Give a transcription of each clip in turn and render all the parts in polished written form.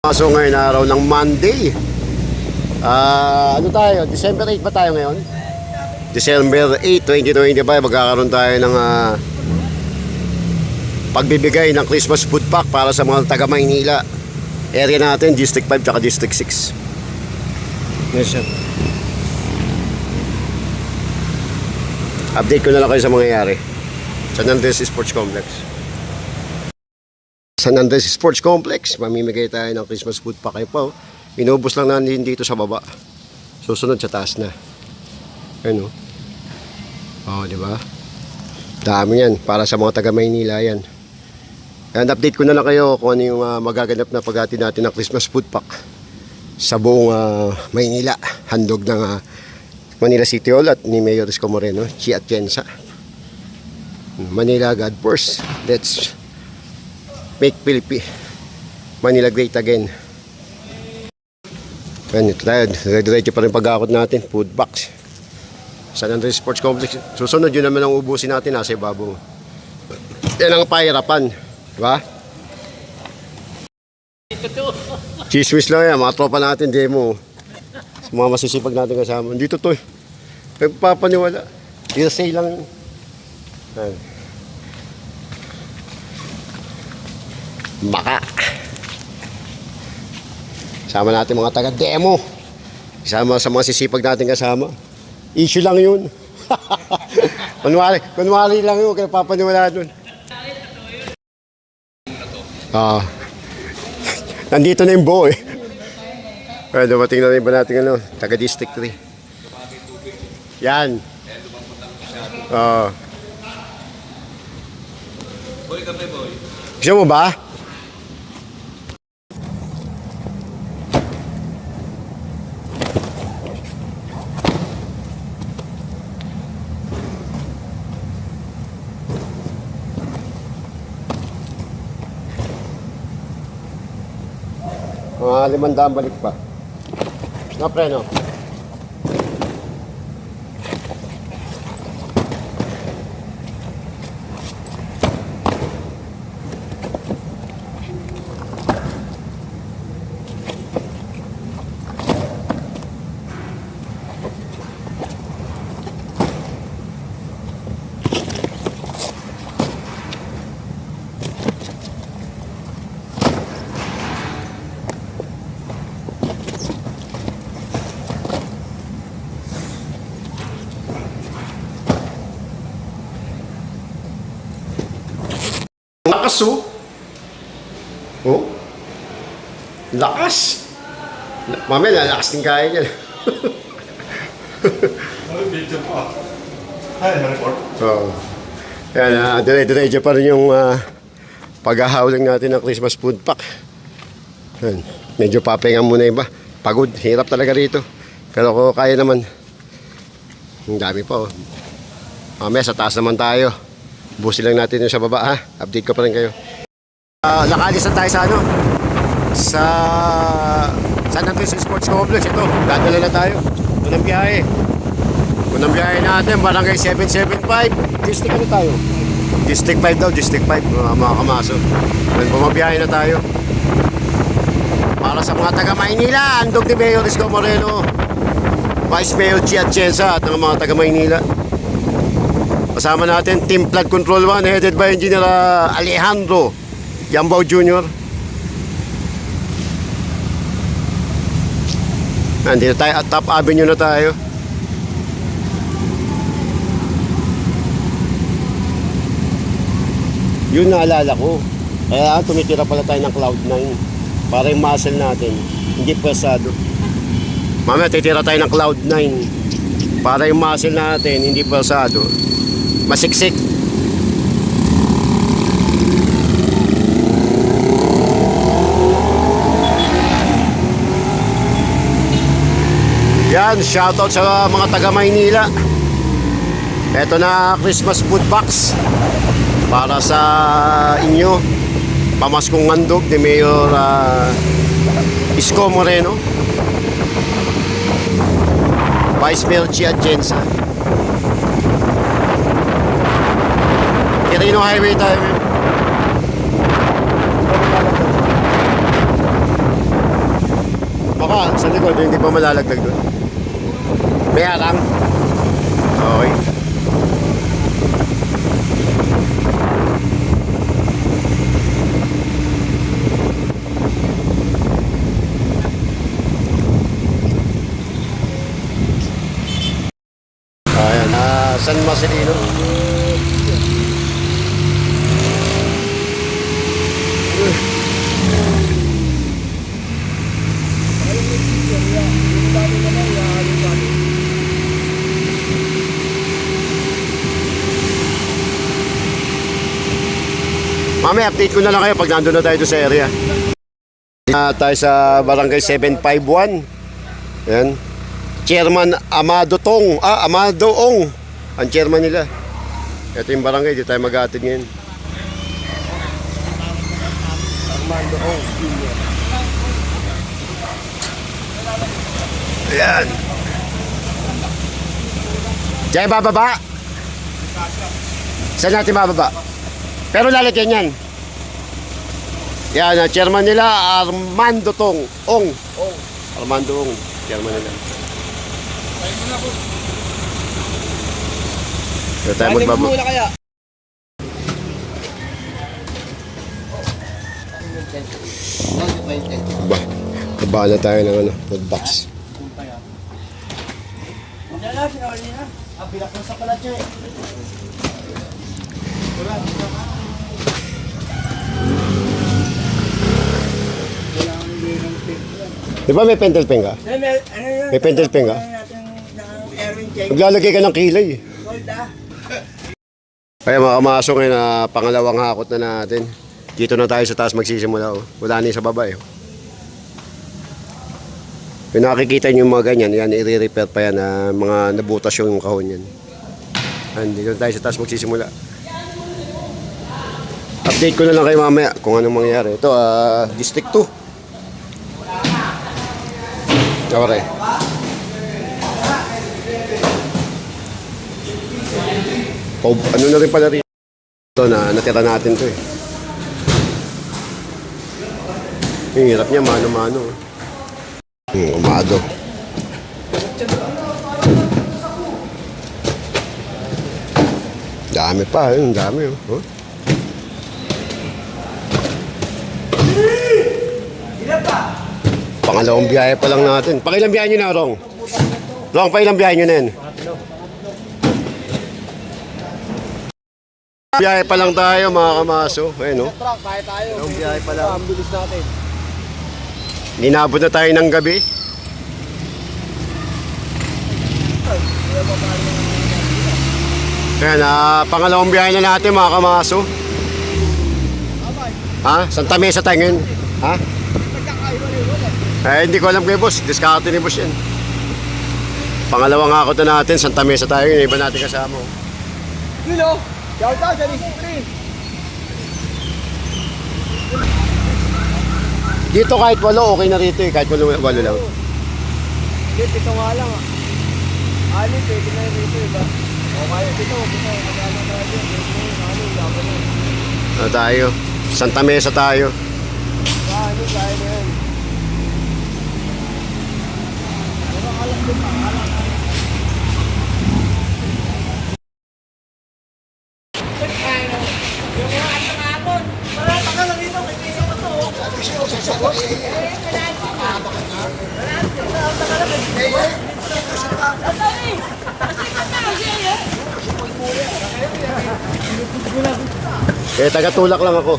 So ngayon araw ng Monday. Ano tayo? December 8 ba tayo ngayon? December 8, 2025 magkakaroon tayo ng pagbibigay ng Christmas food pack para sa mga taga Maynila. Area natin, District 5 at District 6. Yes, sir. Update ko na lang kayo sa mangyayari. San Andres Sports Complex. San Andres Sports Complex, mamimigay tayo ng Christmas food pack. Kayo po, inubos lang natin dito sa baba. Susunod sa taas na. Ano? Oh, di ba? Dami yan para sa mga taga Maynila yan. And update ko na lang kayo kung ano yung magaganap na paghati natin ng Christmas food pack sa buong Maynila. Handog ng Manila City Hall at ni Mayor Isko Moreno, Chi Atienza. Manila God first. Let's make Manila great again. Ayan, ito tayo. Diretso pa rin pag-aakot natin. Food box. San Andres Sports Complex. Susunod yun naman ang ubusin natin. Nasa ibabaw. Yan ang pahirapan. Diba? Chismis lang yan. Mga tropa natin. Demo. Mga masisipag natin kasama. Dito to eh. Nagpapaniwala. Hearsay lang. Ayan. Baka. Sama natin mga taga-demo. Sama sa mga sisipag natin kasama. Issue lang yun. Kunwari lang yun. Kaya papaniwala dun. Nandito na yung buo eh. Dumating na rin ba natin taga-district 3. Yan. Gusto mo ba? Mga 500 balik pa. No, pre, no? Lakas oh. Oh. Lakas. Mamaya lalakas din kaya niyan. Video pa. Ay, na-report. Oo. Yan, dire-diretso pa rin yung paghahawling natin ng Christmas food pack. Yan. Medyo papahinga muna iba. Pagod, hirap talaga rito. Pero kung kaya naman. Ang dami pa oh. Mamaya sa taas naman tayo. Busin lang natin yung sa baba ha. Update ko pa rin kayo. Nakalis na tayo sa sa San Andres Sports Complex. Ito, dadala na tayo. Unang biyahe. Unang biyahe natin, Barangay 775. District ano tayo? District 5 daw, District 5. Mga kamaso. Bumabiyahe na tayo. Para sa mga taga Maynila, andog ni Mayor Isko Moreno, Vice Mayor Chi Atienza at ng mga taga Maynila. Kasama natin Team Flood Control 1 headed by Engineer Alejandro Yambao Jr. Nandito tayo at Top Avenue na tayo. Yun naalala ko. Kaya tumitira pala tayo ng Cloud9 para yung muscle natin hindi pesado. Mamaya titira tayo ng Cloud9 para yung muscle natin hindi pesado. Masiksik. Yan, shoutout sa mga taga Maynila. Ito na Christmas food box para sa inyo. Pamaskong handog ni Mayor Isko Moreno, Vice Mayor Chi Atienza. Quirino Highway tayo. sa likod, hindi pa malalaglag doon. May harang. Okay. Ayan, San Marcelino. Mamaya update ko na lang kayo pag nandun na tayo sa area. Tayo sa barangay 751. Ayan. Chairman Amado Ong. Ang chairman nila. Ito yung barangay, di tayo mag-aatid ngayon. Amado Ong. Ayan. Diyan bababa. Saan natin bababa? Pero lalagyan yan. Yan, chairman nila, Armando Ong. Armando Ong, chairman nila. So tayo magbaba. Kaya. Baba na tayo ng food box. Bilak mo sa palat siya eh. Di ba may pentel pen ka? May pentel pen ka? Maglalagay ka ng kilay. Kaya mga kamasok ngayon na pangalawang hakot na natin. Dito na tayo sa taas magsisimula. Oh. Wala na yung sa baba eh. Yung nakikita nyo yung mga ganyan, yan i-repair pa yan na mga nabutas yung kahon yan. And dito na tayo sa taas magsisimula. Update ko na lang kayo mamaya kung anong mangyayari. Ito, District 2. Kawari. Ano na rin pala rin. Ito na natira natin to eh. Yung hirap niya, mano-mano. Umado. Dami pa, yung dami. Oh. Pangalawang biyahe pa lang natin. Pakilang biyahe nyo na, Rong? Rong, pakilang biyahe nyo na yan. Biyahe pa lang tayo, mga kamaso. Ayun, no? Truck, kaya tayo. Ang biyahe pa lang. Ang bilis natin. Ninabot na tayo ng gabi. Ayan, pangalawang biyahe na natin, mga kamaso. Ha? Santa Mesa tayo ngayon. Ha? Hindi ko alam kay boss. Diskarte ni boss yan. Pangalawang hakot na natin. Santa Mesa tayo. Yung iba natin kasama. Dilo! Shout out, Johnny Free! Dito kahit walo, okay na rito eh. Kahit walo lang. Hindi, pito nga lang ah. Alin, pwede na rito iba. O kaya pito, magkano na rin. Alin, laban na. Ano tayo? Santa Mesa tayo. Alin, kaya na yan. Taga-tulak lang ako.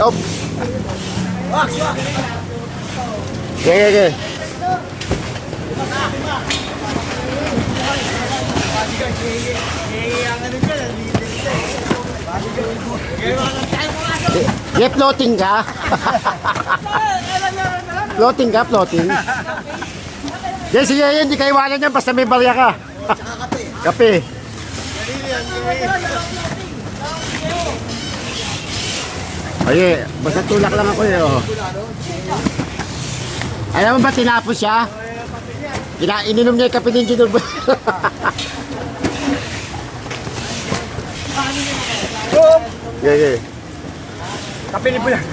Op. Okay. Floating ka? Floating. Yes, sige, hindi kayo iwanan yan basta may barya ka. Kape. Ay, basta tulak lang ako eh. Oh. Alam mo ba tinapos siya? Ininom niya yung kape ng Ginol. Go! Okay. Kape ni Bulan.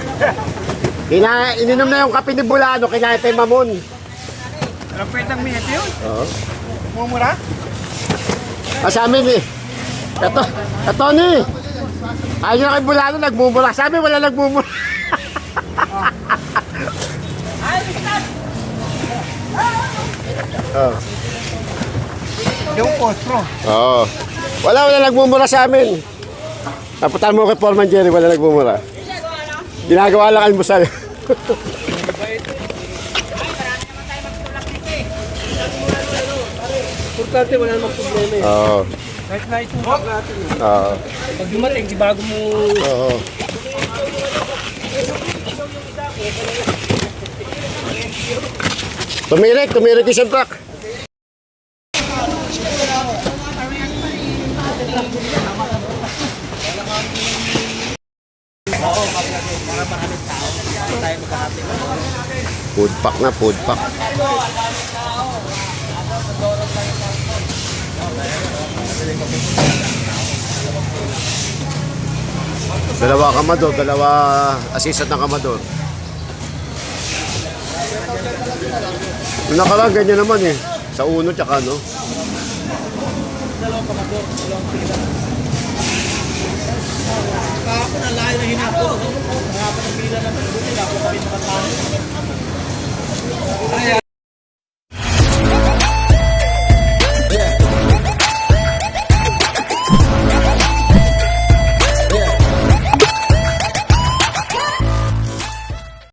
Ininom na yung kape ni Bulano, kinain tayo mamon. Walang pwedeng minute yun. Oo. Mumura? Sa amin eh. Ito ni. Ayaw na kay Bulano, nagmumura. Sabi wala nagmumura. Oh. Yung postro. Oo. Wala nagmumura sa amin. Napuntahan mo kay Foreman Jerry, wala nagmumura. Ginagawa lang almusal. Importante, wala namang problema eh. Oo. Kahit na itubag natin. Oo. Pag dumating, di bago mo... Oo. Tumirik yung isang truck. Food pack na, food pack. Dalawa kamador, dalawa assistant ng kamador. Nung nakaraan, ganyan naman eh. Sa uno tsaka ano. Kahapon, ang layo na hinapon. Kahapon ang pila naman. Buti lang ako kami nakatalo. Kaya,